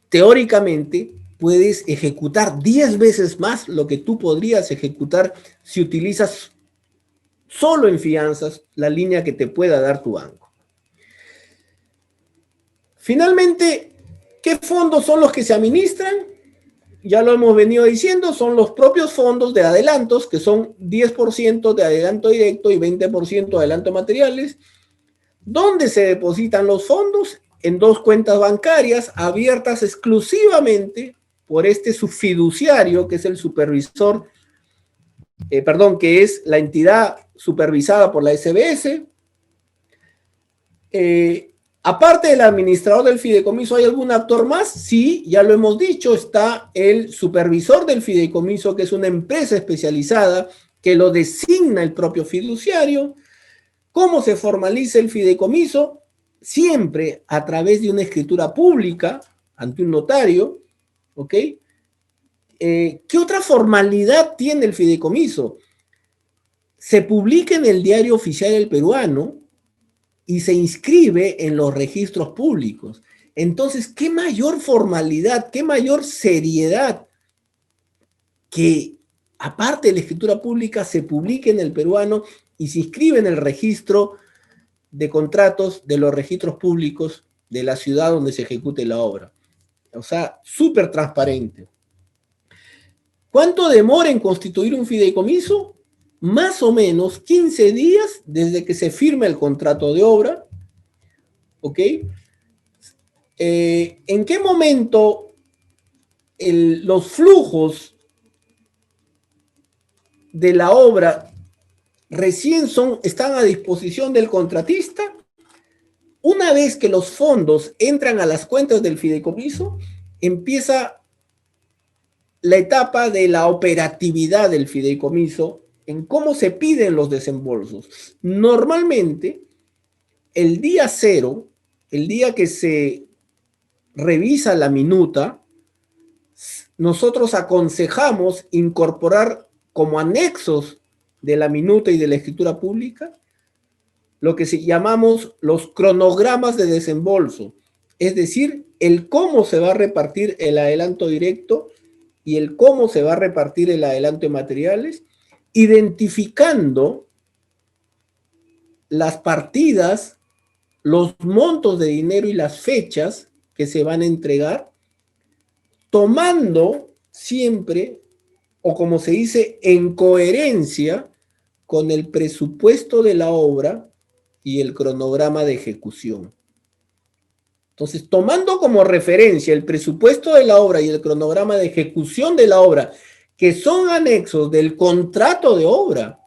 teóricamente, puedes ejecutar 10 veces más lo que tú podrías ejecutar si utilizas solo en fianzas la línea que te pueda dar tu banco. Finalmente, ¿qué fondos son los que se administran? Ya lo hemos venido diciendo, son los propios fondos de adelantos, que son 10% de adelanto directo y 20% de adelanto materiales. ¿Dónde se depositan los fondos? En 2 cuentas bancarias abiertas exclusivamente por este subfiduciario, que es el supervisor, que es la entidad supervisada por la SBS. Aparte del administrador del fideicomiso, ¿hay algún actor más? Sí, ya lo hemos dicho, está el supervisor del fideicomiso, que es una empresa especializada que lo designa el propio fiduciario. ¿Cómo se formaliza el fideicomiso? Siempre a través de una escritura pública ante un notario, ¿ok? ¿Qué otra formalidad tiene el fideicomiso? Se publica en el Diario Oficial del Peruano y se inscribe en los registros públicos. Entonces, ¿qué mayor formalidad, qué mayor seriedad que, aparte de la escritura pública, se publique en el peruano y se inscribe en el registro de contratos de los registros públicos de la ciudad donde se ejecute la obra? O sea, súper transparente. ¿Cuánto demora en constituir un fideicomiso? Más o menos 15 días desde que se firma el contrato de obra. ¿Ok? ¿En qué momento los flujos de la obra recién están a disposición del contratista? Una vez que los fondos entran a las cuentas del fideicomiso, empieza la etapa de la operatividad del fideicomiso en cómo se piden los desembolsos. Normalmente, el día cero, el día que se revisa la minuta, nosotros aconsejamos incorporar como anexos de la minuta y de la escritura pública lo que llamamos los cronogramas de desembolso, es decir, el cómo se va a repartir el adelanto directo y el cómo se va a repartir el adelanto de materiales, identificando las partidas, los montos de dinero y las fechas que se van a entregar, tomando siempre, o como se dice, en coherencia con el presupuesto de la obra y el cronograma de ejecución. Entonces, tomando como referencia el presupuesto de la obra y el cronograma de ejecución de la obra, que son anexos del contrato de obra,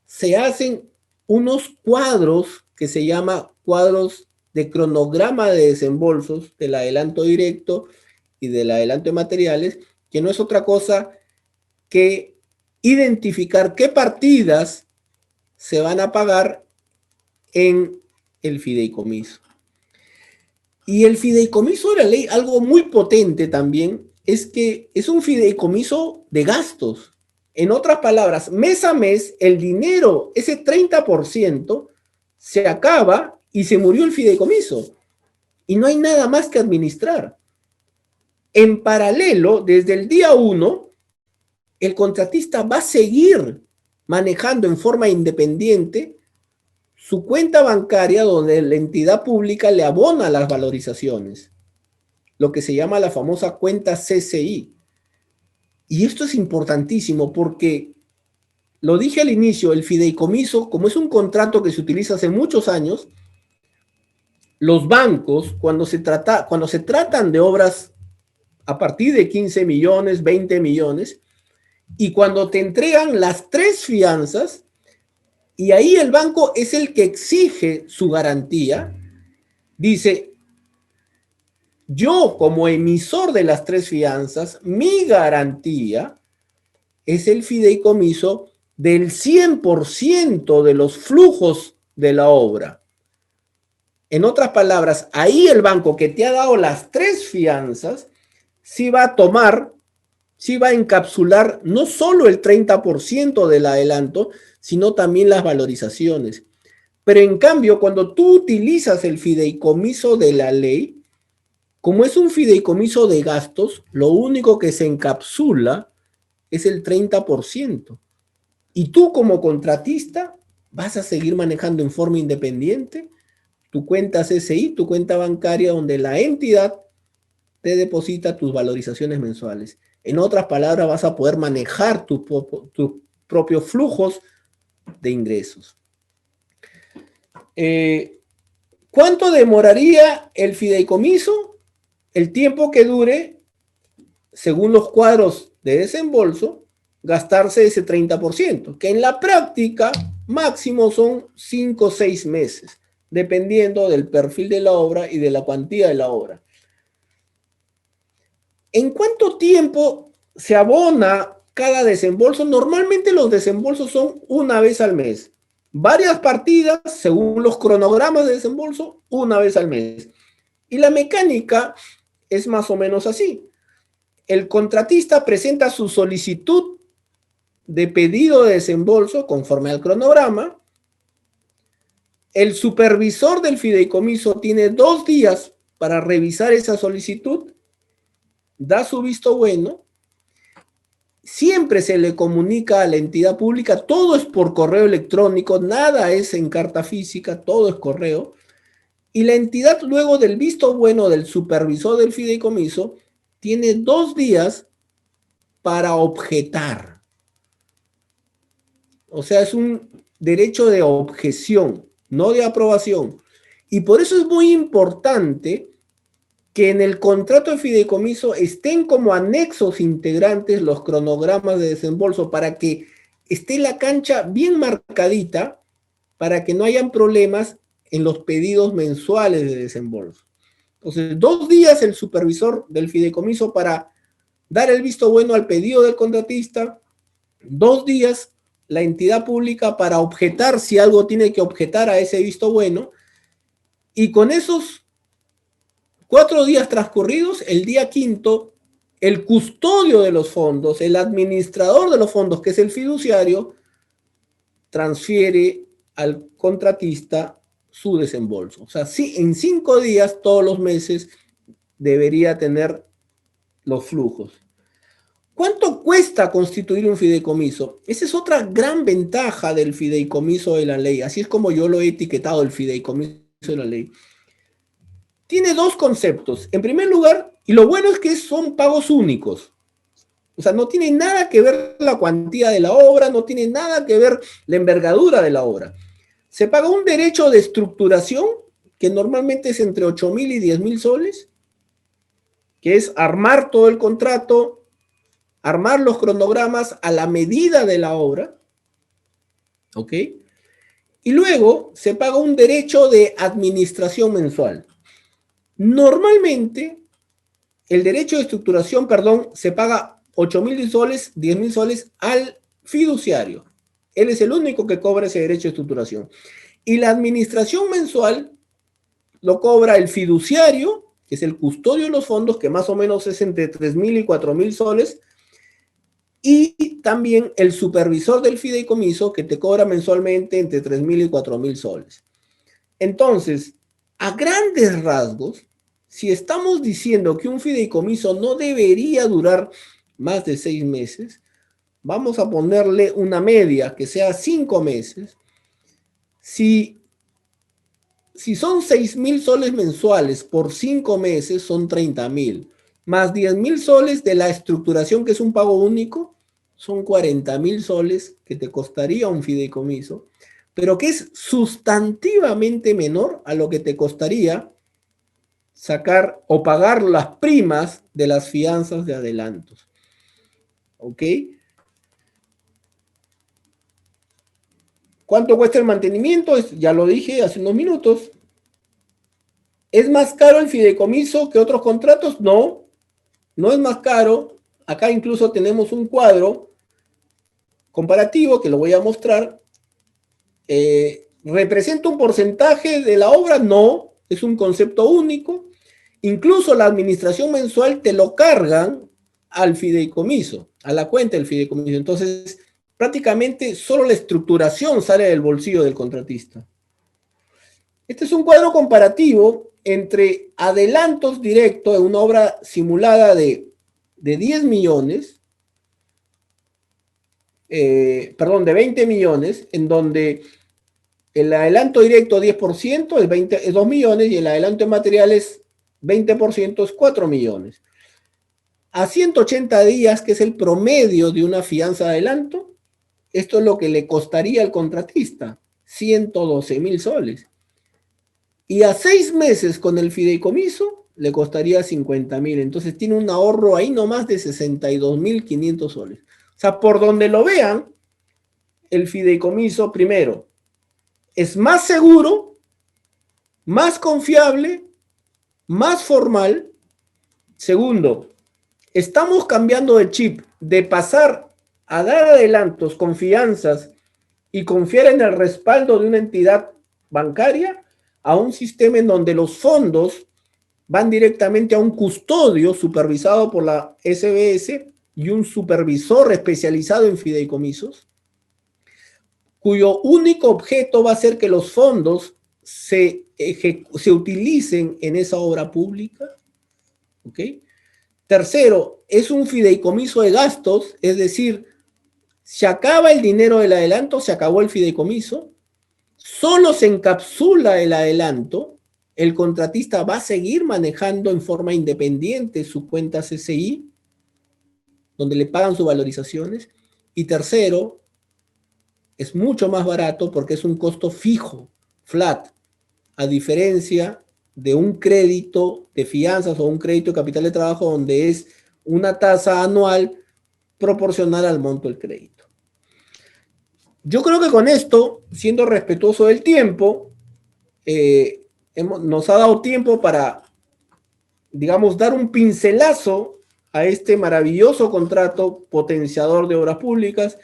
se hacen unos cuadros que se llama cuadros de cronograma de desembolsos del adelanto directo y del adelanto de materiales, que no es otra cosa que identificar qué partidas se van a pagar en el fideicomiso. Y el fideicomiso de la ley, algo muy potente también, es que es un fideicomiso de gastos. En otras palabras, mes a mes, el dinero, ese 30%, se acaba y se murió el fideicomiso. Y no hay nada más que administrar. En paralelo, desde el día 1, el contratista va a seguir manejando en forma independiente su cuenta bancaria, donde la entidad pública le abona las valorizaciones, lo que se llama la famosa cuenta CCI. Y esto es importantísimo porque, lo dije al inicio, el fideicomiso, como es un contrato que se utiliza hace muchos años, los bancos, cuando se tratan de obras a partir de 15 millones, 20 millones, y cuando te entregan las 3 fianzas, y ahí el banco es el que exige su garantía, dice: yo como emisor de las 3 fianzas, mi garantía es el fideicomiso del 100% de los flujos de la obra. En otras palabras, ahí el banco que te ha dado las 3 fianzas, sí va a tomar, sí va a encapsular no solo el 30% del adelanto, sino también las valorizaciones. Pero en cambio, cuando tú utilizas el fideicomiso de la ley, como es un fideicomiso de gastos, lo único que se encapsula es el 30%. Y tú como contratista vas a seguir manejando en forma independiente tu cuenta CCI, tu cuenta bancaria, donde la entidad te deposita tus valorizaciones mensuales. En otras palabras, vas a poder manejar tus propios flujos de ingresos. ¿Cuánto demoraría el fideicomiso? El tiempo que dure, según los cuadros de desembolso, gastarse ese 30%, que en la práctica máximo son 5 o 6 meses, dependiendo del perfil de la obra y de la cuantía de la obra. ¿En cuánto tiempo se abona cada desembolso? Normalmente los desembolsos son una vez al mes. Varias partidas, según los cronogramas de desembolso, una vez al mes. Y la mecánica es más o menos así. El contratista presenta su solicitud de pedido de desembolso conforme al cronograma. El supervisor del fideicomiso tiene 2 días para revisar esa solicitud, da su visto bueno, siempre se le comunica a la entidad pública, todo es por correo electrónico, nada es en carta física, todo es correo, y la entidad, luego del visto bueno del supervisor del fideicomiso, tiene 2 días para objetar. O sea, es un derecho de objeción, no de aprobación. Y por eso es muy importante que en el contrato de fideicomiso estén como anexos integrantes los cronogramas de desembolso, para que esté la cancha bien marcadita, para que no hayan problemas en los pedidos mensuales de desembolso. Entonces, 2 días el supervisor del fideicomiso para dar el visto bueno al pedido del contratista, 2 días la entidad pública para objetar si algo tiene que objetar a ese visto bueno, y con esos 4 días transcurridos, el día 5, el custodio de los fondos, el administrador de los fondos, que es el fiduciario, transfiere al contratista su desembolso. O sea, sí, en 5 días, todos los meses, debería tener los flujos. ¿Cuánto cuesta constituir un fideicomiso? Esa es otra gran ventaja del fideicomiso de la ley. Así es como yo lo he etiquetado, el fideicomiso de la ley. Tiene dos conceptos. En primer lugar, y lo bueno es que son pagos únicos. O sea, no tiene nada que ver la cuantía de la obra, no tiene nada que ver la envergadura de la obra. Se paga un derecho de estructuración, que normalmente es entre 8.000 y 10.000 soles, que es armar todo el contrato, armar los cronogramas a la medida de la obra, ¿ok? Y luego se paga un derecho de administración mensual. Normalmente, el derecho de estructuración, perdón, se paga 8.000 soles, 10.000 soles al fiduciario. Él es el único que cobra ese derecho de estructuración. Y la administración mensual lo cobra el fiduciario, que es el custodio de los fondos, que más o menos es entre 3.000 y 4.000 soles, y también el supervisor del fideicomiso, que te cobra mensualmente entre 3.000 y 4.000 soles. Entonces, a grandes rasgos, si estamos diciendo que un fideicomiso no debería durar más de 6 meses, vamos a ponerle una media que sea 5 meses. Si son 6.000 soles mensuales por 5 meses, son 30.000, más 10.000 soles de la estructuración, que es un pago único, son 40.000 soles que te costaría un fideicomiso, pero que es sustantivamente menor a lo que te costaría sacar o pagar las primas de las fianzas de adelantos. ¿Ok? ¿Cuánto cuesta el mantenimiento? Ya lo dije hace unos minutos. ¿Es más caro el fideicomiso que otros contratos? No, no es más caro. Acá incluso tenemos un cuadro comparativo que lo voy a mostrar. ¿Representa un porcentaje de la obra? No, es un concepto único. Incluso la administración mensual te lo cargan al fideicomiso, a la cuenta del fideicomiso. Entonces, prácticamente solo la estructuración sale del bolsillo del contratista. Este es un cuadro comparativo entre adelantos directos en una obra simulada de 10 millones, de 20 millones, en donde el adelanto directo 10% es 2 millones y el adelanto de materiales 20% es 4 millones. A 180 días, que es el promedio de una fianza de adelanto, esto es lo que le costaría al contratista, 112.000 soles. Y a 6 meses con el fideicomiso le costaría 50.000. Entonces tiene un ahorro ahí nomás de 62.500 soles. O sea, por donde lo vean, el fideicomiso, primero, es más seguro, más confiable, más formal. Segundo, estamos cambiando de chip de pasar a dar adelantos, confianzas y confiar en el respaldo de una entidad bancaria a un sistema en donde los fondos van directamente a un custodio supervisado por la SBS y un supervisor especializado en fideicomisos, cuyo único objeto va a ser que los fondos se utilicen en esa obra pública. ¿Ok? Tercero, es un fideicomiso de gastos, es decir, se acaba el dinero del adelanto, se acabó el fideicomiso, solo se encapsula el adelanto, el contratista va a seguir manejando en forma independiente su cuenta CCI, donde le pagan sus valorizaciones. Y tercero, es mucho más barato porque es un costo fijo, flat, a diferencia de un crédito de fianzas o un crédito de capital de trabajo donde es una tasa anual proporcional al monto del crédito. Yo creo que con esto, siendo respetuoso del tiempo, nos ha dado tiempo para, digamos, dar un pincelazo a este maravilloso contrato potenciador de obras públicas,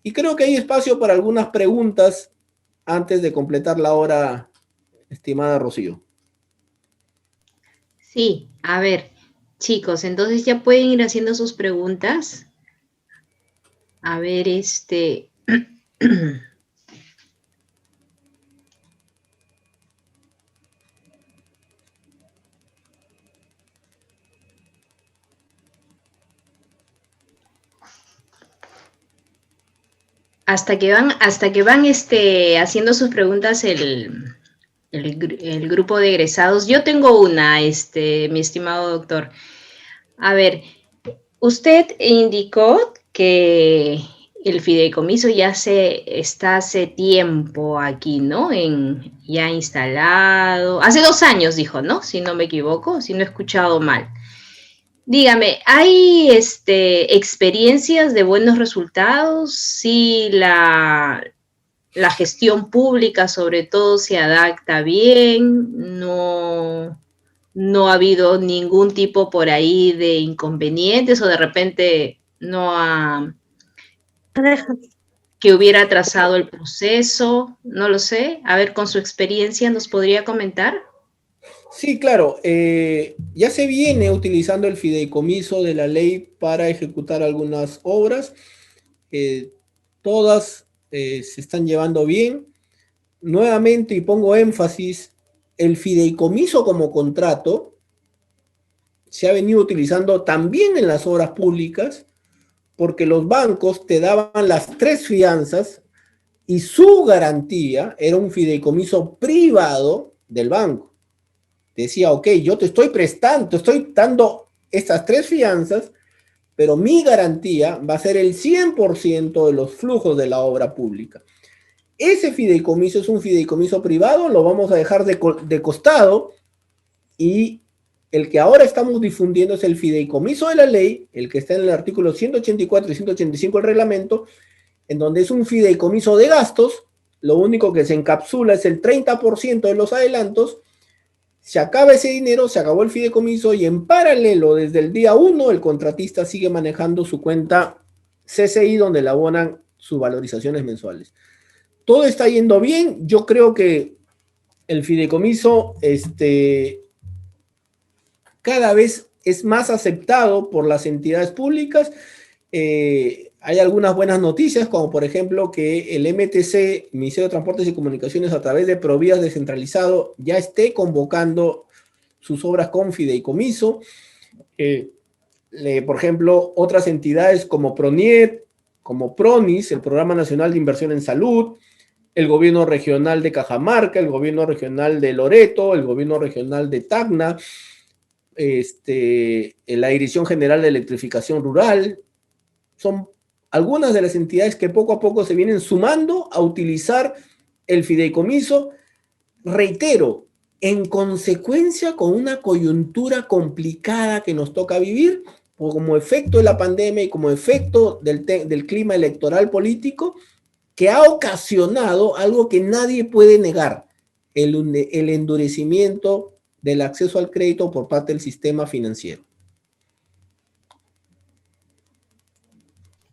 y creo que hay espacio para algunas preguntas antes de completar la hora, estimada Rocío. Sí, a ver, chicos, entonces ya pueden ir haciendo sus preguntas. A ver, hasta que van haciendo sus preguntas el grupo de egresados. Yo tengo una, mi estimado doctor. A ver, usted indicó que el fideicomiso ya está hace tiempo aquí, ¿no? Ya instalado. Hace 2 años dijo, ¿no? Si no me equivoco, si no he escuchado mal. Dígame, ¿hay experiencias de buenos resultados? Sí, la gestión pública sobre todo se adapta bien, no ha habido ningún tipo por ahí de inconvenientes o de repente no ha, que hubiera atrasado el proceso, no lo sé. A ver, con su experiencia nos podría comentar. Sí, claro. Ya se viene utilizando el fideicomiso de la ley para ejecutar algunas obras. Eh, Todas se están llevando bien. Nuevamente, y pongo énfasis, el fideicomiso como contrato se ha venido utilizando también en las obras públicas porque los bancos te daban las tres fianzas y su garantía era un fideicomiso privado del banco. Decía, ok, yo te estoy prestando, te estoy dando estas tres fianzas, pero mi garantía va a ser el 100% de los flujos de la obra pública. Ese fideicomiso es un fideicomiso privado, lo vamos a dejar de costado y el que ahora estamos difundiendo es el fideicomiso de la ley, el que está en el artículo 184 y 185 del reglamento, en donde es un fideicomiso de gastos, lo único que se encapsula es el 30% de los adelantos, se acaba ese dinero, se acabó el fideicomiso y en paralelo, desde el día 1, el contratista sigue manejando su cuenta CCI donde le abonan sus valorizaciones mensuales. Todo está yendo bien, yo creo que el fideicomiso cada vez es más aceptado por las entidades públicas. Hay algunas buenas noticias, como por ejemplo que el MTC, Ministerio de Transportes y Comunicaciones, a través de Provías descentralizado, ya esté convocando sus obras con fideicomiso. Por ejemplo, otras entidades como PRONIET, como PRONIS, el Programa Nacional de Inversión en Salud, el gobierno regional de Cajamarca, el gobierno regional de Loreto, el gobierno regional de Tacna, la Dirección General de Electrificación Rural, son algunas de las entidades que poco a poco se vienen sumando a utilizar el fideicomiso, reitero, en consecuencia con una coyuntura complicada que nos toca vivir, como efecto de la pandemia y como efecto del clima electoral político, que ha ocasionado algo que nadie puede negar, el endurecimiento del acceso al crédito por parte del sistema financiero.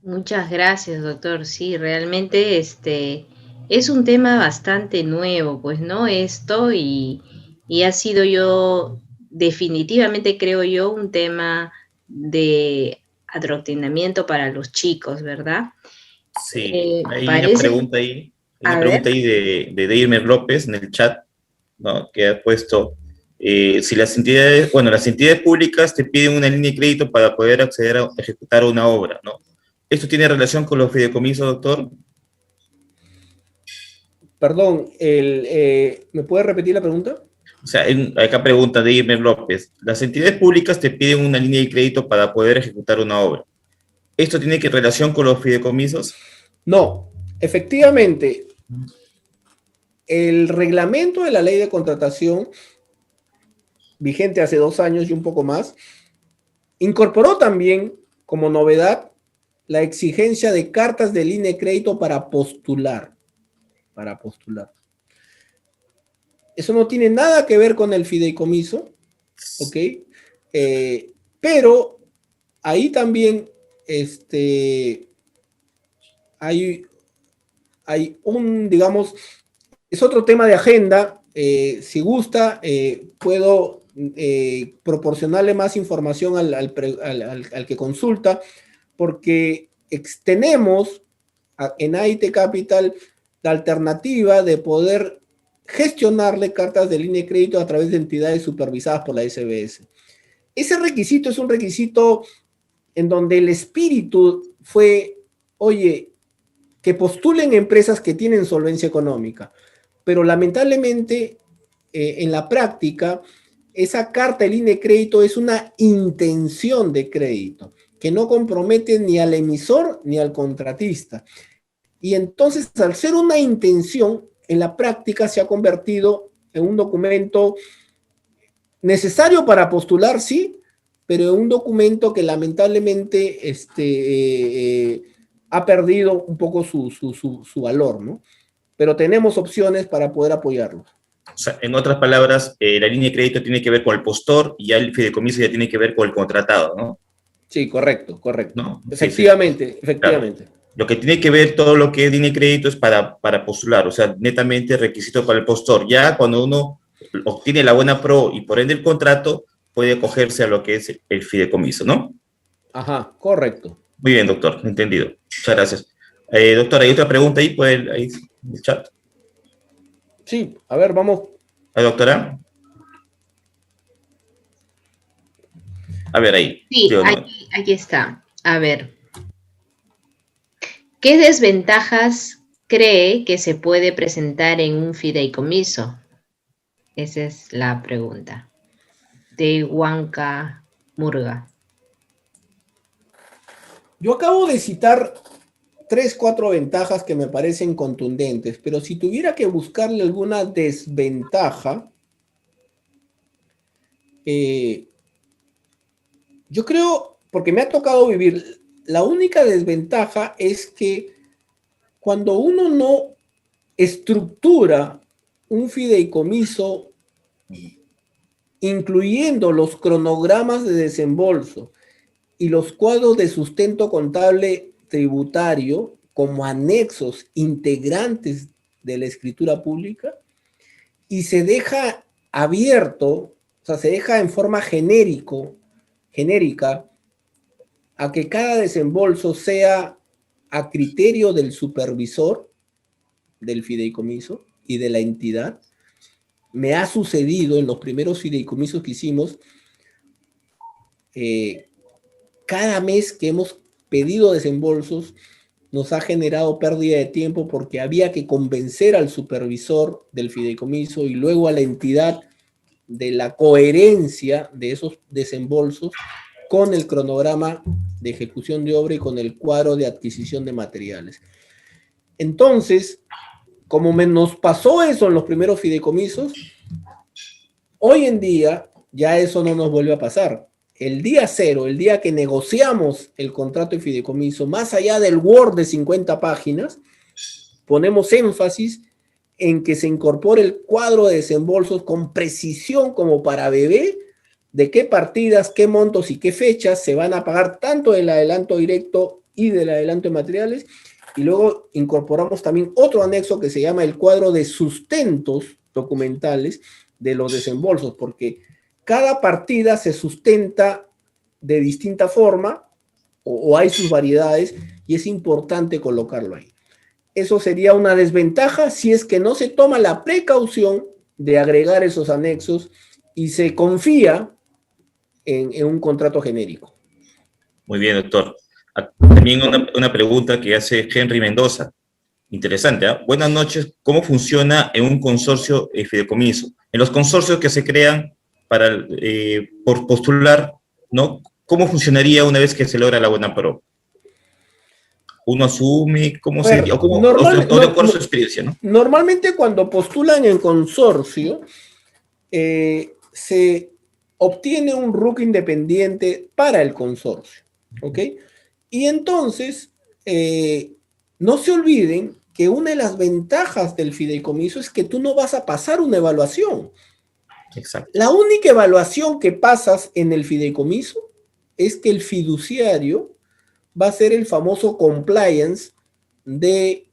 Muchas gracias, doctor. Sí, realmente es un tema bastante nuevo, pues, ¿no? Y ha sido definitivamente creo yo, un tema de adoctrinamiento para los chicos, ¿verdad? Sí, Parece, hay una a ver, pregunta ahí de Deirmer López en el chat, ¿no? Que ha puesto, si las entidades públicas te piden una línea de crédito para poder acceder a ejecutar una obra, ¿no? ¿Esto tiene relación con los fideicomisos, doctor? Perdón, ¿me puede repetir la pregunta? O sea, acá pregunta Deirmer López, las entidades públicas te piden una línea de crédito para poder ejecutar una obra. ¿Esto tiene relación con los fideicomisos? No, efectivamente, el reglamento de la ley de contratación, vigente hace 2 años y un poco más, incorporó también como novedad la exigencia de cartas de línea de crédito para postular. Eso no tiene nada que ver con el fideicomiso, ¿ok? Pero ahí también hay un, digamos, es otro tema de agenda. Si gusta, puedo proporcionarle más información al que consulta, porque tenemos en AIT Capital la alternativa de poder gestionarle cartas de línea de crédito a través de entidades supervisadas por la SBS. Ese requisito es un requisito en donde el espíritu fue, oye, que postulen empresas que tienen solvencia económica, pero lamentablemente en la práctica esa carta de línea de crédito es una intención de crédito que no compromete ni al emisor ni al contratista. Y entonces, al ser una intención, en la práctica se ha convertido en un documento necesario para postular, sí, pero en un documento que lamentablemente ha perdido un poco su valor, ¿no? Pero tenemos opciones para poder apoyarlo. O sea, en otras palabras, la línea de crédito tiene que ver con el postor y ya el fideicomiso ya tiene que ver con el contratado, ¿no? Sí, correcto. ¿No? Efectivamente, Sí. efectivamente. Claro. Lo que tiene que ver todo lo que es línea de crédito es para postular, o sea, netamente requisito para el postor. Ya cuando uno obtiene la buena pro y por ende el contrato, puede acogerse a lo que es el fideicomiso, ¿no? Ajá, correcto. Muy bien, doctor, entendido. Muchas gracias. Doctor, ¿hay otra pregunta ahí por ahí en el chat? Sí, a ver, vamos. Doctora. A ver, ahí. Sí, aquí está. A ver. ¿Qué desventajas cree que se puede presentar en un fideicomiso? Esa es la pregunta. De Huanca Murga. Yo acabo de citar 3, 4 ventajas que me parecen contundentes, pero si tuviera que buscarle alguna desventaja, yo creo, porque me ha tocado vivir, la única desventaja es que cuando uno no estructura un fideicomiso, incluyendo los cronogramas de desembolso y los cuadros de sustento contable tributario como anexos integrantes de la escritura pública, y se deja abierto, o sea, se deja en forma genérica a que cada desembolso sea a criterio del supervisor del fideicomiso y de la entidad. Me ha sucedido en los primeros fideicomisos que hicimos, cada mes que hemos pedido desembolsos nos ha generado pérdida de tiempo porque había que convencer al supervisor del fideicomiso y luego a la entidad de la coherencia de esos desembolsos con el cronograma de ejecución de obra y con el cuadro de adquisición de materiales. Entonces, como nos pasó eso en los primeros fideicomisos, hoy en día ya eso no nos vuelve a pasar. El día cero, el día que negociamos el contrato de fideicomiso, más allá del Word de 50 páginas, ponemos énfasis en que se incorpore el cuadro de desembolsos con precisión como para bebé, de qué partidas, qué montos y qué fechas se van a pagar tanto del adelanto directo y del adelanto de materiales. Y luego incorporamos también otro anexo que se llama el cuadro de sustentos documentales de los desembolsos, porque cada partida se sustenta de distinta forma o hay sus variedades y es importante colocarlo ahí. Eso sería una desventaja si es que no se toma la precaución de agregar esos anexos y se confía en un contrato genérico. Muy bien, doctor. También una pregunta que hace Henry Mendoza. Interesante, ¿eh? Buenas noches. ¿Cómo funciona en un consorcio fideicomiso? En los consorcios que se crean por postular, ¿no? ¿Cómo funcionaría una vez que se logra la buena pro? ¿Uno asume? ¿Cómo se diría? O de acuerdo a su experiencia, ¿no? Normalmente cuando postulan en consorcio, se obtiene un RUC independiente para el consorcio, ¿ok? Y entonces, no se olviden que una de las ventajas del fideicomiso es que tú no vas a pasar una evaluación. Exacto. La única evaluación que pasas en el fideicomiso es que el fiduciario va a ser el famoso compliance de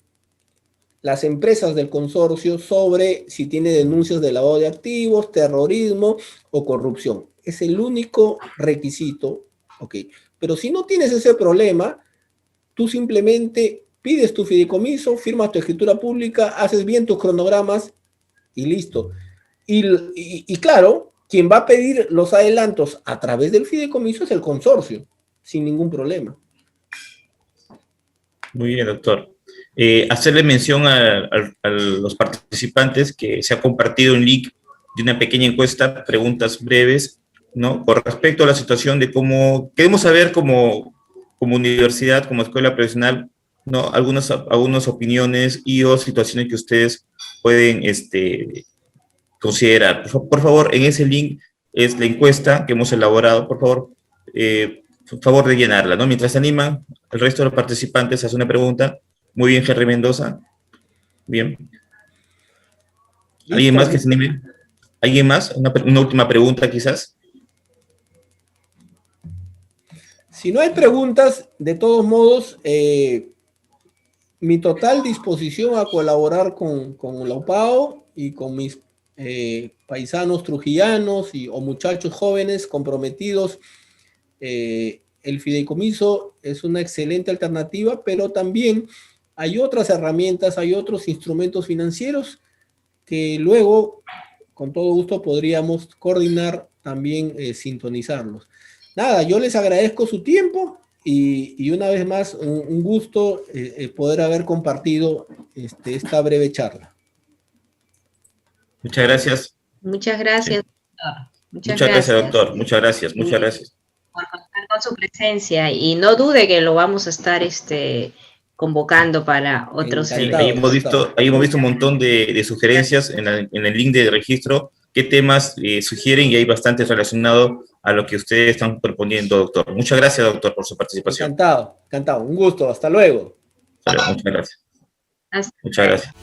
las empresas del consorcio sobre si tiene denuncias de lavado de activos, terrorismo o corrupción. Es el único requisito, ¿ok? Pero si no tienes ese problema, tú simplemente pides tu fideicomiso, firmas tu escritura pública, haces bien tus cronogramas y listo. Y claro, quien va a pedir los adelantos a través del fideicomiso es el consorcio, sin ningún problema. Muy bien, doctor. Hacerle mención a los participantes que se ha compartido un link de una pequeña encuesta, preguntas breves, ¿no? Con respecto a la situación de cómo queremos saber como universidad, como escuela profesional, ¿no? Algunas opiniones y o situaciones que ustedes pueden considerar. Por favor, en ese link es la encuesta que hemos elaborado, por favor de llenarla, ¿no? Mientras se animan, el resto de los participantes hace una pregunta. Muy bien, Henry Mendoza. Bien. ¿Alguien más que se anime? ¿Alguien más? Una última pregunta, quizás. Si no hay preguntas, de todos modos, mi total disposición a colaborar con la UPAO y con mis paisanos trujillanos o muchachos jóvenes comprometidos. El fideicomiso es una excelente alternativa, pero también hay otras herramientas, hay otros instrumentos financieros que luego, con todo gusto, podríamos coordinar, también sintonizarlos. Nada, yo les agradezco su tiempo y una vez más, un gusto poder haber compartido esta breve charla. Muchas gracias. Muchas gracias, Sí. doctor. Muchas gracias, doctor. Muchas gracias. Por contar con su presencia y no dude que lo vamos a estar convocando para otros. Sí, ahí hemos visto un montón de sugerencias en el link de registro, qué temas sugieren, y hay bastante relacionado a lo que ustedes están proponiendo, doctor. Muchas gracias, doctor, por su participación. Encantado, un gusto, hasta luego. Muchas gracias. Muchas gracias.